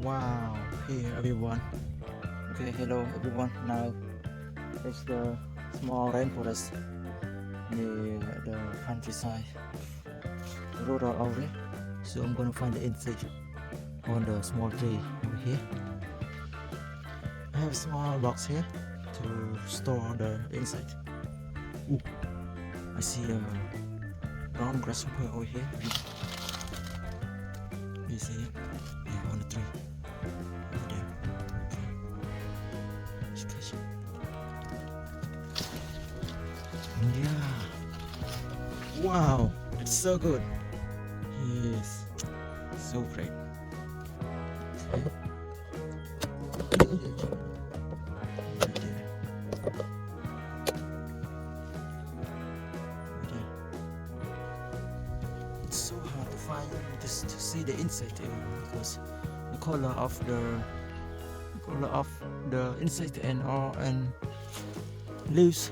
Wow, hey everyone. Okay, hello everyone. Now it's the small rainforest near the countryside. The road are away, so I'm gonna find the insect on the small tree over here. I have a small box here to store the insect. Ooh, I see a brown grasshopper over here. You see it? Yeah, on the tree. Over there. Let's catch it. Yeah. Wow, it's so good. Yes, so great. Okay. Right there. Right there. It's so hard to find just to see the insect because the color of the insect and all and leaves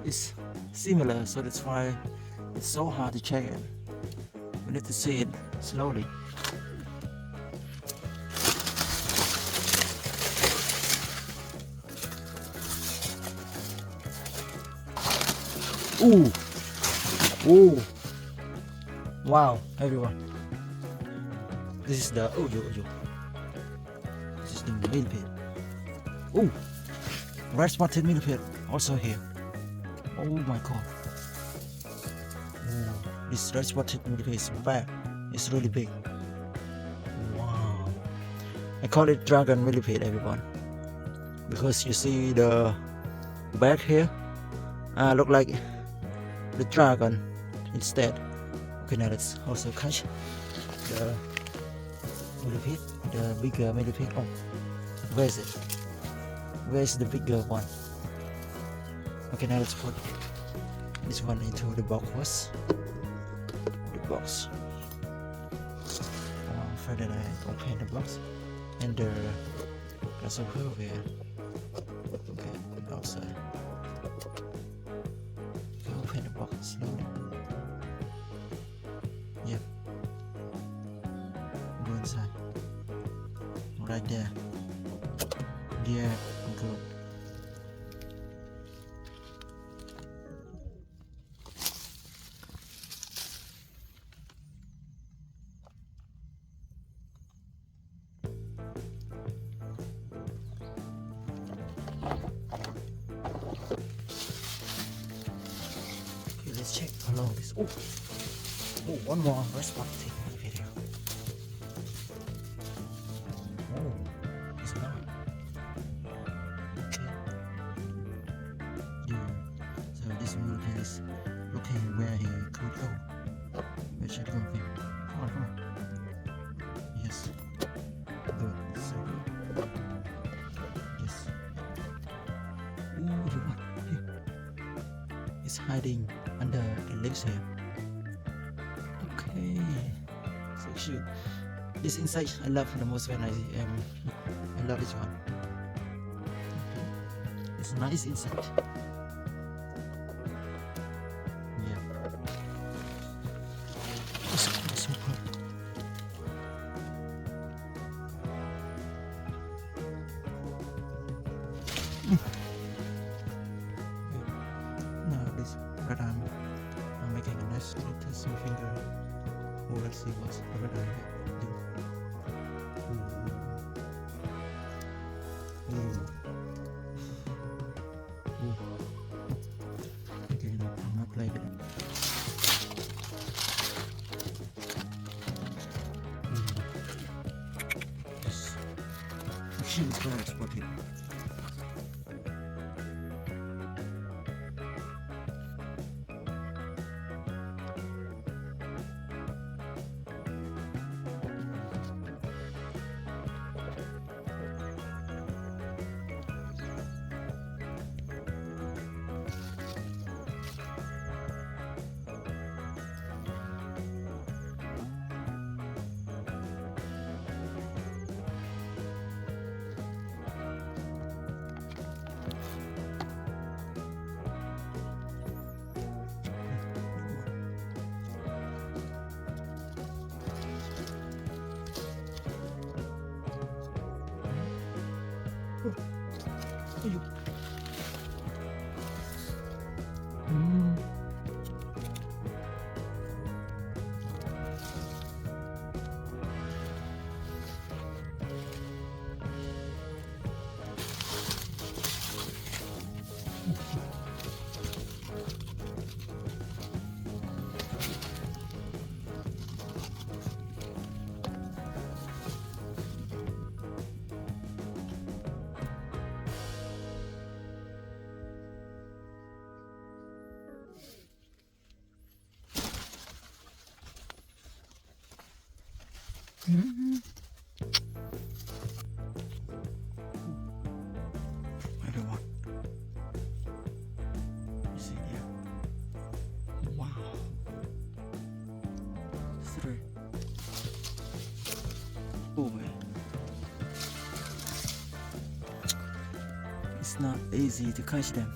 is similar, so that's why it's so hard to check it. We need to see it slowly. Ooh, ooh, wow, everyone. This is the This is the millipede. Ooh, red spotted millipede also here. Oh my god. Ooh, this red spotted millipede is big. It's really big. Wow. I call it dragon millipede, everyone, because you see the back here look like the dragon instead. Okay, now let's also catch the millipede, the bigger millipede. Oh, where is it? Where's the bigger one? Okay, now let's put this one into the box. The box. Further I open the box and the grasshopper over here. Okay, outside. Okay, open the box slowly. Yep. Go inside. Right there. Yeah, good. Okay, let's check how long this. Oh, one more. Let's watch the video. Oh, it's not. Okay. Yeah. So this millipede is looking where he could go. Where should he go? Okay. Come on. Yes. Good. So good. Yes. Ooh, everyone. Here. It's hiding under the leaves here. Okay. So cute. This insect I love the most when I love this one. Okay. It's a nice insect. Yeah. It's so cool. Now this red I'm making a nice little some finger. Oh, let's see what the red eye do. Ooh. Okay, no, I'm not playing with it. This machine is very spotted. Ayun. Hmm. Everyone, you see there? Wow. 3. Oh man. It's not easy to catch them.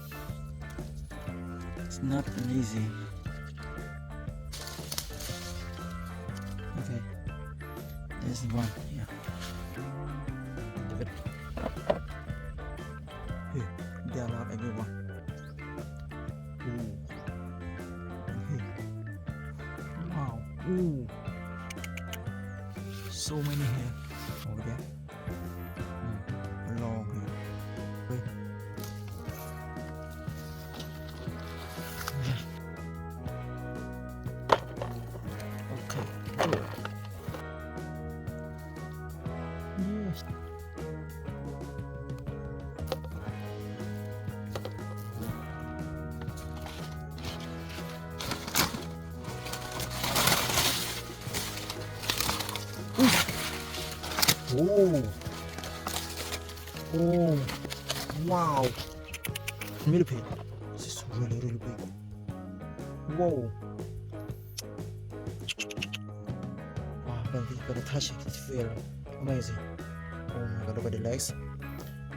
It's not easy. Okay. There's one here. Here, there are a lot everyone. Ooh. Here. Wow. Ooh. So many here. Over there. Long here. Wait. Yeah. Okay. Good. Yes. Oh. Oh. Wow. Millipede. This is really, really big. Whoa. Wow, when we gonna touch it, it feels amazing. Oh my god, look at the legs.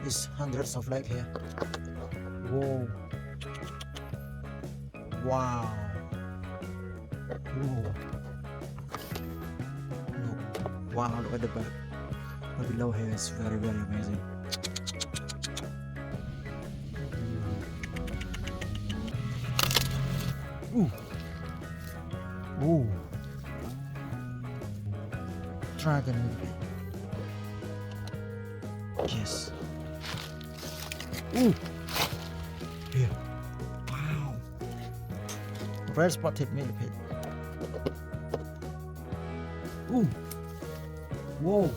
There's hundreds of legs here. Whoa. Wow. Whoa. Look. Wow, look at the back. The below here is very, very amazing. Ooh. Ooh. Dragon Millipede. Yes. Ooh. Here. Wow. Red spotted millipede. Ooh. Whoa.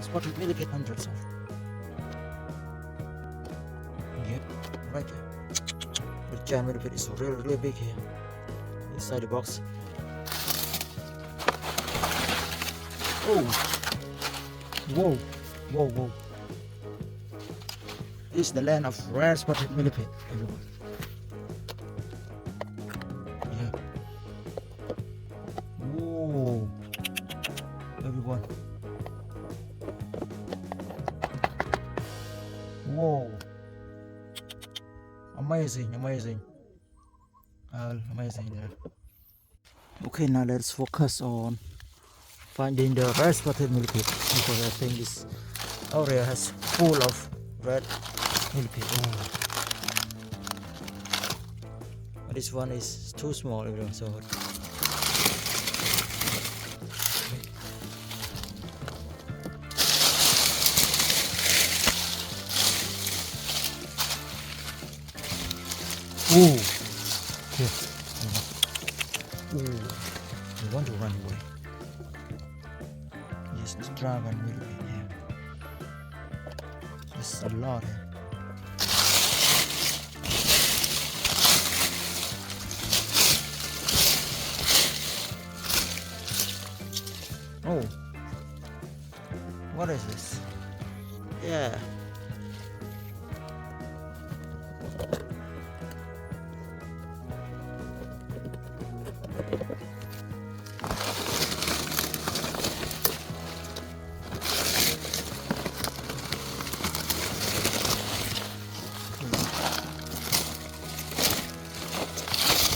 Spotted millipede, hundreds of. Yep. Right here. The giant millipede is really, really big here. Inside the box. Oh. Whoa. Whoa, whoa. This is the land of rare spotted millipede, everyone. Yeah. Whoa. Everyone. Whoa. Amazing, amazing. Amazing there. Okay, now let's focus on finding the red spotted millipede, because I think this area has full of red millipede. Oh. But this one is too small, everyone, so ooh. Yes. Ooh. I want to run away. Yes, this dragon millipede here. There's a lot here. Oh, what is this? Yeah.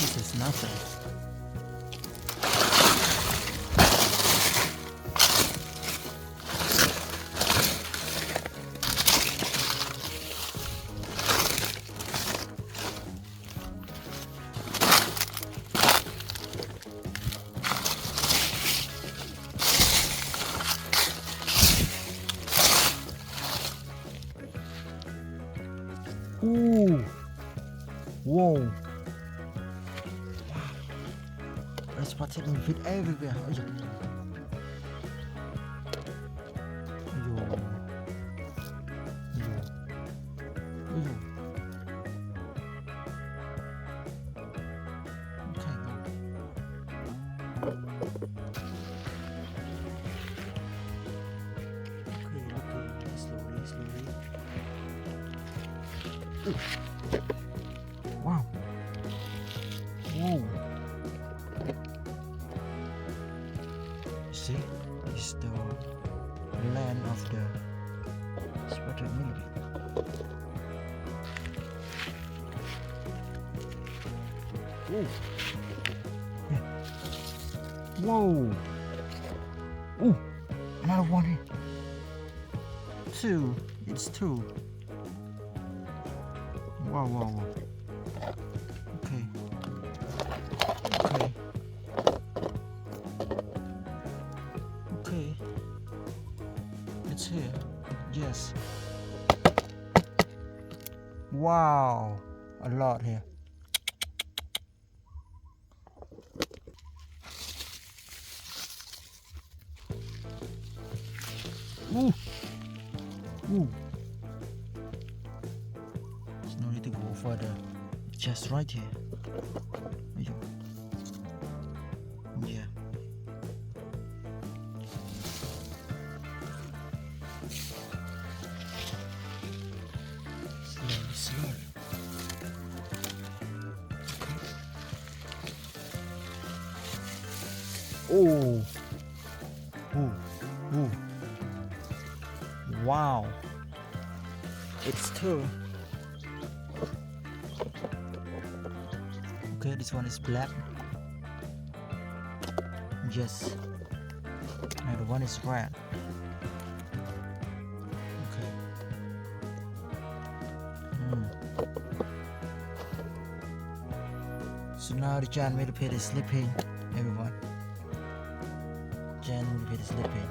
This is nothing. Ooh. Whoa. Red spotted millipede everywhere. Ayo. Ayo. Ayo. Ayo. Okay, go. Okay, looking slowly, slowly. Ooh. Wow. Whoa. See, it's the land of the spotted millipede. Whoa. Yeah. Whoa. Ooh, another one here. Two. It's two. Wow, wow, wow. Okay. Okay. Okay. It's here. Yes. Wow. A lot here. Ooh. Ooh. There's no need to go further. Just right here. Yeah. Slowly, slowly. Okay. Oh. Ooh. Ooh. Wow. It's two. Okay, this one is black. Yes. And the one is red. Okay. So now the giant millipede is sleeping, everyone. Giant millipede is sleeping.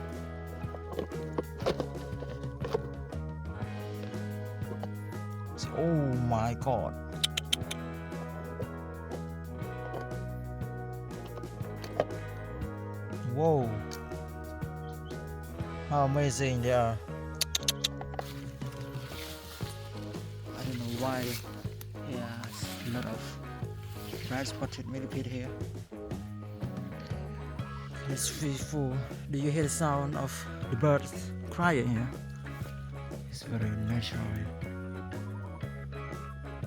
So, oh my god. Whoa. How amazing they are. I don't know why there's a lot of red spotted millipede here. It's peaceful. Do you hear the sound of the birds crying here? It's very natural here.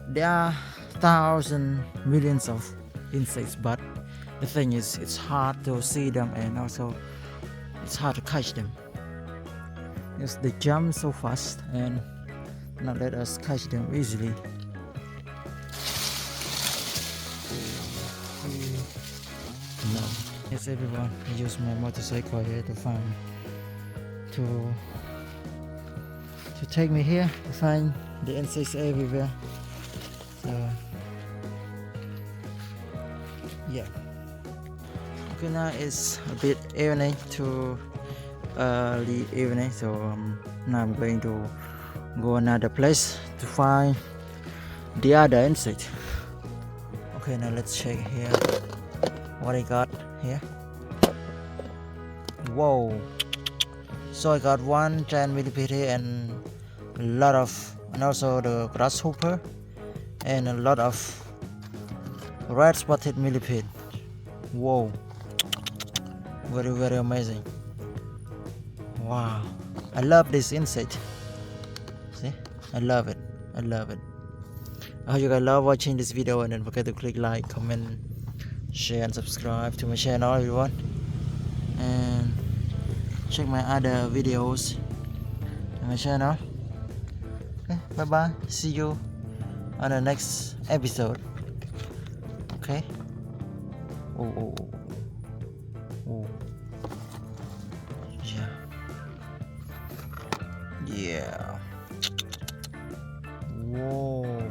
There are thousands, millions of insects, but the thing is, it's hard to see them and also it's hard to catch them. Yes, they jump so fast and not let us catch them easily. No. Yes, everyone, I use my motorcycle here to find to take me here to find the insects everywhere. So yeah. Okay, now it's a bit evening to early evening, so now I'm going to go another place to find the other insect. Okay, now let's check here what I got here. Whoa. So I got one giant millipede here and a lot of, and also the grasshopper and a lot of red spotted millipede. Whoa. Very, very amazing. Wow. I love this insect. See? I love it. I love it. I hope you guys love watching this video, and don't forget to click like, comment, share and subscribe to my channel, everyone. And check my other videos on my channel. Okay, bye bye. See you on the next episode. Okay. Oh. Yeah. Whoa.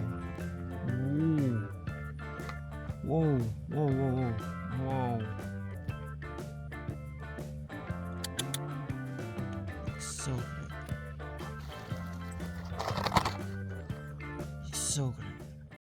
Whoa. So so great.